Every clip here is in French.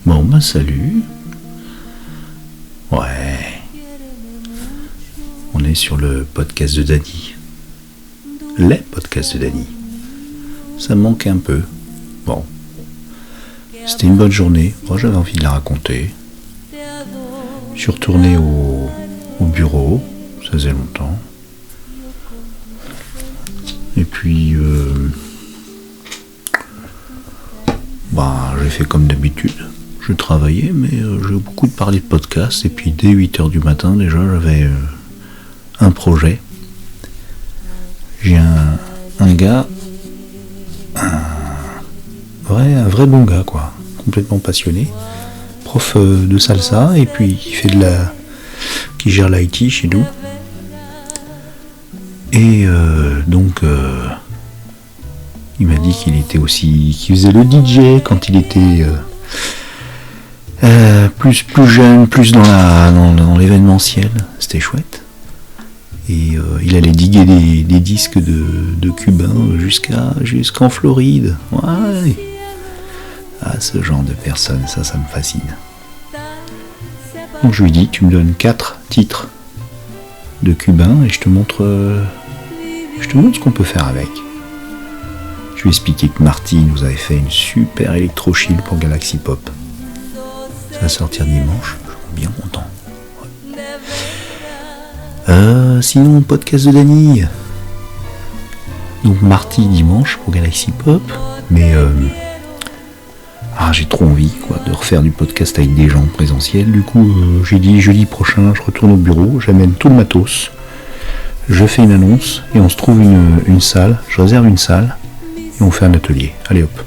Bon, bah salut. Ouais. On est sur le podcast de Dany. Les podcasts de Dany. Ça me manque un peu. Bon. C'était une bonne journée. Moi, j'avais envie de la raconter. Je suis retourné au bureau. Ça faisait longtemps. Et puis... j'ai fait comme d'habitude. Je travaillais, mais j'ai beaucoup parlé de podcasts. Et puis dès 8h du matin, déjà, j'avais un projet. J'ai un gars, un vrai bon gars, quoi. Complètement passionné. Prof de salsa, et puis qui gère l'IT chez nous. Et donc... il m'a dit qu'il faisait le DJ quand il était plus jeune, plus dans l'événementiel. C'était chouette. Et il allait diguer des disques de cubains jusqu'en Floride. Ouais. Ah, ce genre de personne, ça me fascine. Donc je lui dis, tu me donnes 4 titres de cubains et je te montre ce qu'on peut faire avec. Je lui ai expliqué que Marty nous avait fait une super électro-chill pour Galaxy Pop. Ça va sortir dimanche, je suis bien content. Ouais. Sinon, podcast de Dany. Donc Marty dimanche pour Galaxy Pop, mais j'ai trop envie de refaire du podcast avec des gens présentiels. Du coup, j'ai dit jeudi prochain, je retourne au bureau, j'amène tout le matos, je fais une annonce et on se trouve une salle, je réserve une salle. Et on fait un atelier. Allez hop.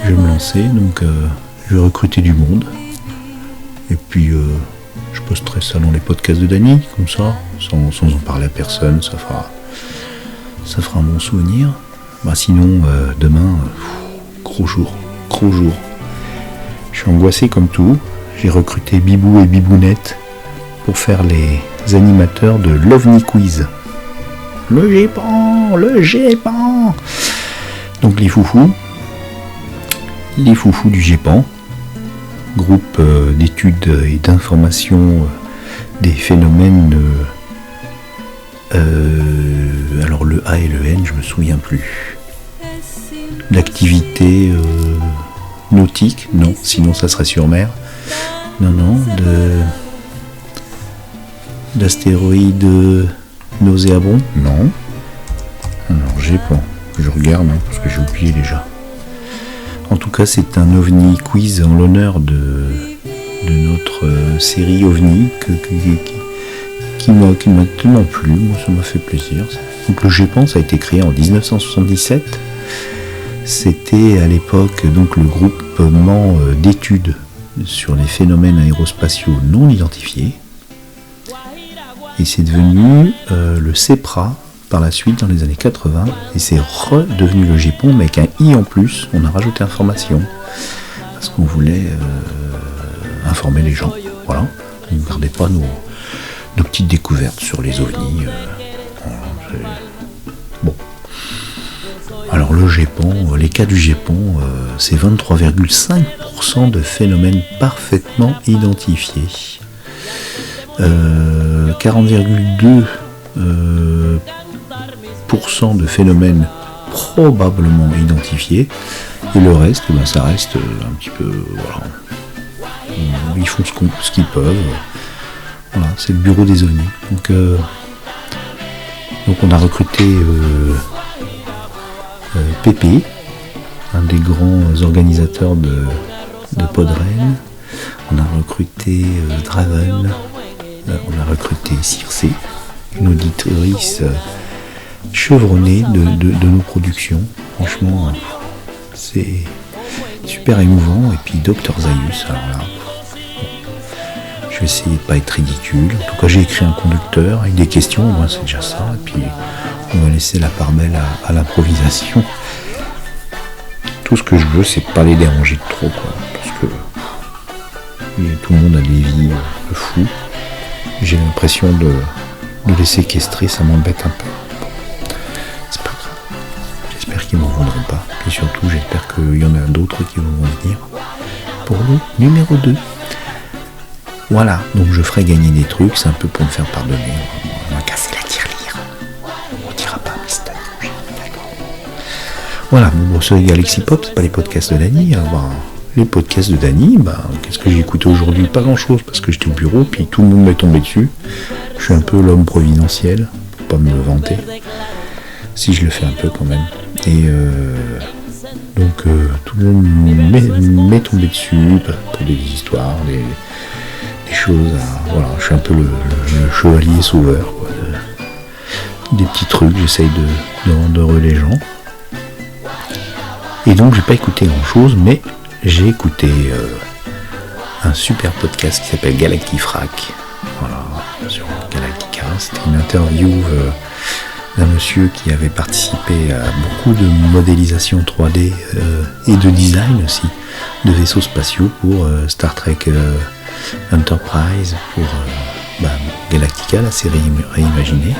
Je vais me lancer, donc je vais recruter du monde. Et puis je posterai ça dans les podcasts de Dany, comme ça, sans en parler à personne, ça fera un bon souvenir. Sinon, demain, gros jour. Je suis angoissé comme tout. J'ai recruté Bibou et Bibounette pour faire les animateurs de l'OVNI Quiz. Le GEPAN. Donc les foufous du GEPAN, groupe d'études et d'information des phénomènes, alors le A et le N, je me souviens plus. D'activité nautique, non, sinon ça serait sur mer. Non, d'astéroïdes nauséabonds, non. Alors GEPAN, je regarde parce que j'ai oublié déjà. En tout cas, c'est un OVNI quiz en l'honneur de notre série OVNI qui m'a tellement plu. Moi, ça m'a fait plaisir. Donc le GEPAN, ça a été créé en 1977. C'était à l'époque donc le groupement d'études sur les phénomènes aérospatiaux non identifiés. Et c'est devenu le CEPRA par la suite dans les années 80, et c'est redevenu le GEPAN, mais avec un I en plus. On a rajouté information parce qu'on voulait informer les gens. Voilà, on ne gardait pas nos petites découvertes sur les ovnis. Bon. Alors le GEPAN, les cas du GEPAN, c'est 23,5% de phénomènes parfaitement identifiés. 40,2% de phénomènes probablement identifiés, et le reste, ça reste un petit peu, voilà. Ils font ce qu'ils peuvent. Voilà, c'est le bureau des ovnis. Donc on a recruté Pépé, un des grands organisateurs de Podren. On a recruté Draven. On a recruté Circé, une auditrice chevronnée de nos productions. Franchement, c'est super émouvant. Et puis Dr Zaius, alors là, je vais essayer de pas être ridicule. En tout cas, j'ai écrit un conducteur avec des questions, moi c'est déjà ça. Et puis on va laisser la part belle à l'improvisation. Tout ce que je veux, c'est pas les déranger de trop, parce que tout le monde a des vies de fou. J'ai l'impression de les séquestrer, ça m'embête un peu. C'est pas grave. J'espère qu'ils m'en vendront pas. Et surtout, j'espère qu'il y en a d'autres qui vont venir. pour le numéro 2. Voilà, donc je ferai gagner des trucs, c'est un peu pour me faire pardonner. On va casser la tirelire. On dira pas Mister Rouge, d'accord. Voilà, bon, c'est Galaxy Pop, c'est pas les podcasts de Dany. Les podcasts de Dany, qu'est-ce que j'ai écouté aujourd'hui? Pas grand-chose, parce que j'étais au bureau, puis tout le monde m'est tombé dessus. Je suis un peu l'homme providentiel, pour pas me vanter. Si je le fais un peu quand même. Et donc tout le monde m'est tombé dessus pour des histoires, des choses. Voilà, je suis un peu le chevalier sauveur, quoi, des petits trucs, j'essaye de rendre les gens. Et donc j'ai pas écouté grand chose, mais j'ai écouté un super podcast qui s'appelle Galactifrac. Voilà, sur Galactica. C'était une interview d'un monsieur qui avait participé à beaucoup de modélisation 3D et de design aussi de vaisseaux spatiaux pour Star Trek Enterprise, pour Galactica, la série réimaginée,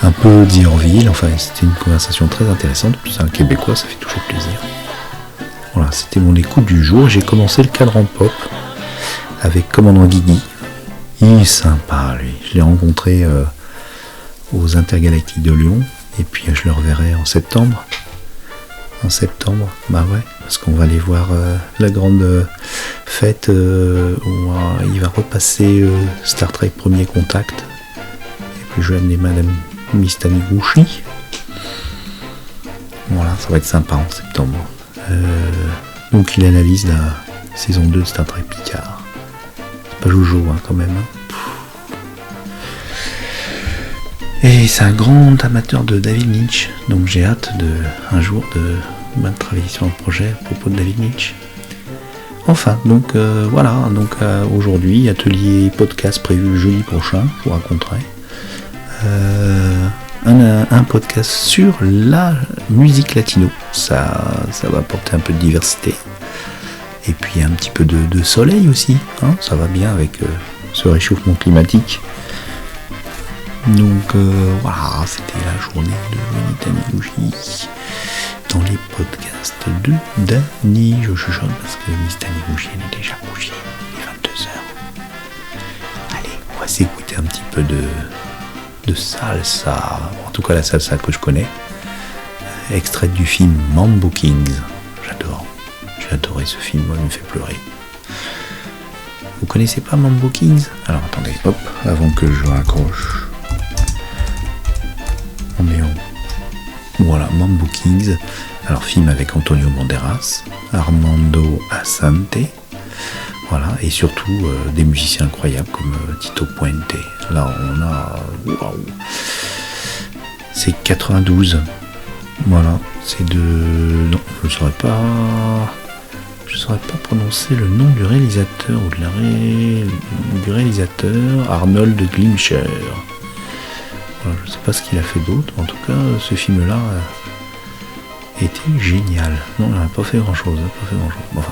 un peu d'Orville. Enfin, c'était une conversation très intéressante. C'est un Québécois, ça fait toujours plaisir. Voilà, c'était mon écoute du jour. J'ai commencé le cadran pop avec Commandant Guigui. Il est sympa, lui. Je l'ai rencontré aux Intergalactiques de Lyon, et puis je le reverrai en septembre. Bah ouais, parce qu'on va aller voir la grande fête où il va repasser Star Trek Premier Contact. Et puis je vais amener Madame Miss Taniguchi. Voilà, ça va être sympa en septembre. Donc il analyse la saison 2 de Star Trek Picard. C'est pas Jojo quand même. Et c'est un grand amateur de David Lynch, donc j'ai hâte un jour de travailler sur un projet à propos de David Lynch. Enfin, donc voilà, donc aujourd'hui, atelier podcast prévu jeudi prochain, je vous raconterai. Un podcast sur la musique latino, ça va apporter un peu de diversité. Et puis un petit peu de soleil aussi, ça va bien avec ce réchauffement climatique. Donc voilà, c'était la journée de Miss Taniguchi dans les podcasts de Dany. Je chuchote parce que Miss Taniguchi elle est déjà couchée, il est 22h. Allez, on va s'écouter un petit peu de salsa, en tout cas la salsa que je connais, extraite du film Mambo Kings. J'ai adoré ce film, moi il me fait pleurer. Vous connaissez pas Mambo Kings? Alors attendez, hop, avant que je raccroche. Voilà, Mambo Kings. Alors film avec Antonio Banderas, Armando Assante, voilà, et surtout des musiciens incroyables comme Tito Puente. Là on a, waouh, c'est 92. Voilà, c'est non, je ne saurais pas prononcer le nom du réalisateur ou du réalisateur, Arnold Glimcher. Voilà, je ne sais pas ce qu'il a fait d'autre, en tout cas ce film-là était génial. Non, il n'a pas fait grand-chose. Enfin,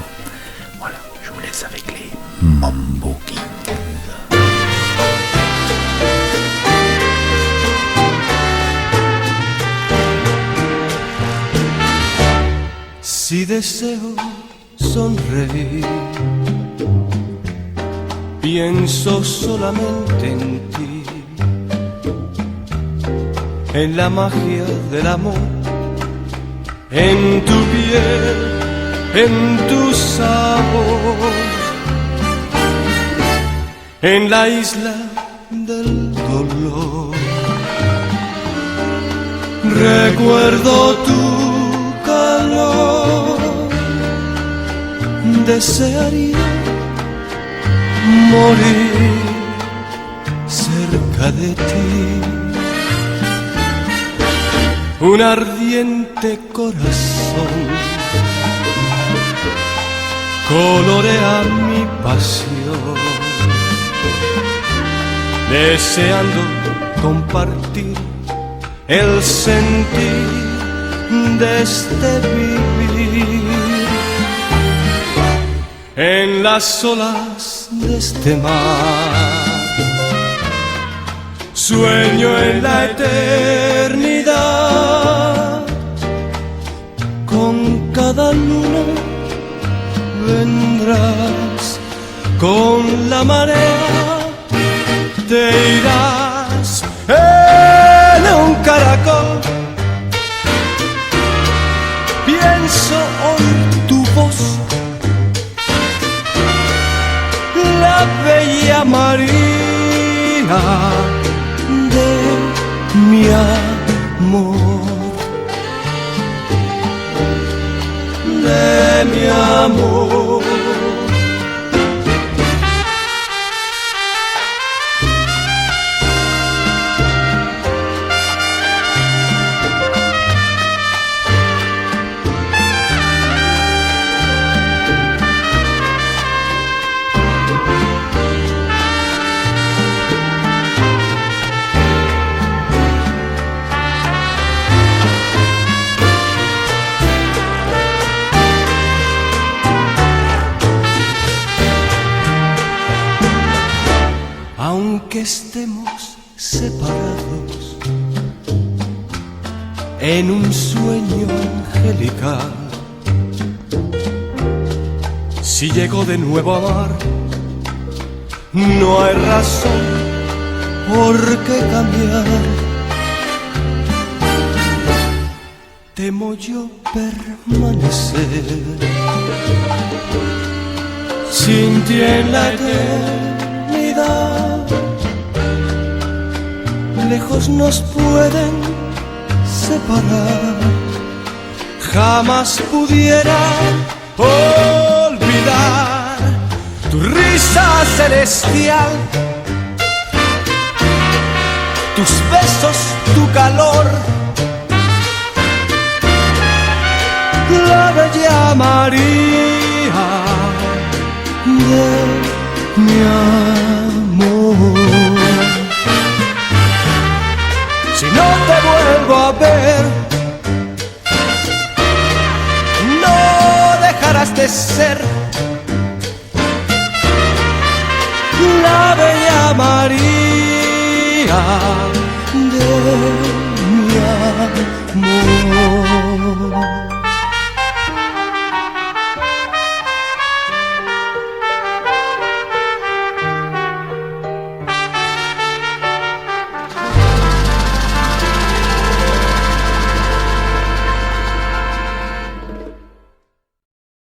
voilà, je vous laisse avec les Mambo Kings. Si deseo sonreír, pienso solamente en ti, en la magia del amor, en tu piel, en tu sabor, en la isla del dolor. Recuerdo tu calor, desearía morir cerca de ti. Un ardiente corazón colorea mi pasión, deseando compartir el sentir de este vivir. En las olas de este mar sueño en la eternidad, con cada luna vendrás con la marea, te irás en un caracol. Pienso oír tu voz, la bella María de mi amor, de mi amor. Aunque estemos separados en un sueño angelical, si llego de nuevo a amar, no hay razón por qué cambiar. Temo yo permanecer sin ti en la eternidad. Lejos nos pueden separar, jamás pudiera olvidar tu risa celestial, tus besos, tu calor, la bella María de mi amor. Si no te vuelvo a ver, no dejarás de ser la bella María de mi amor.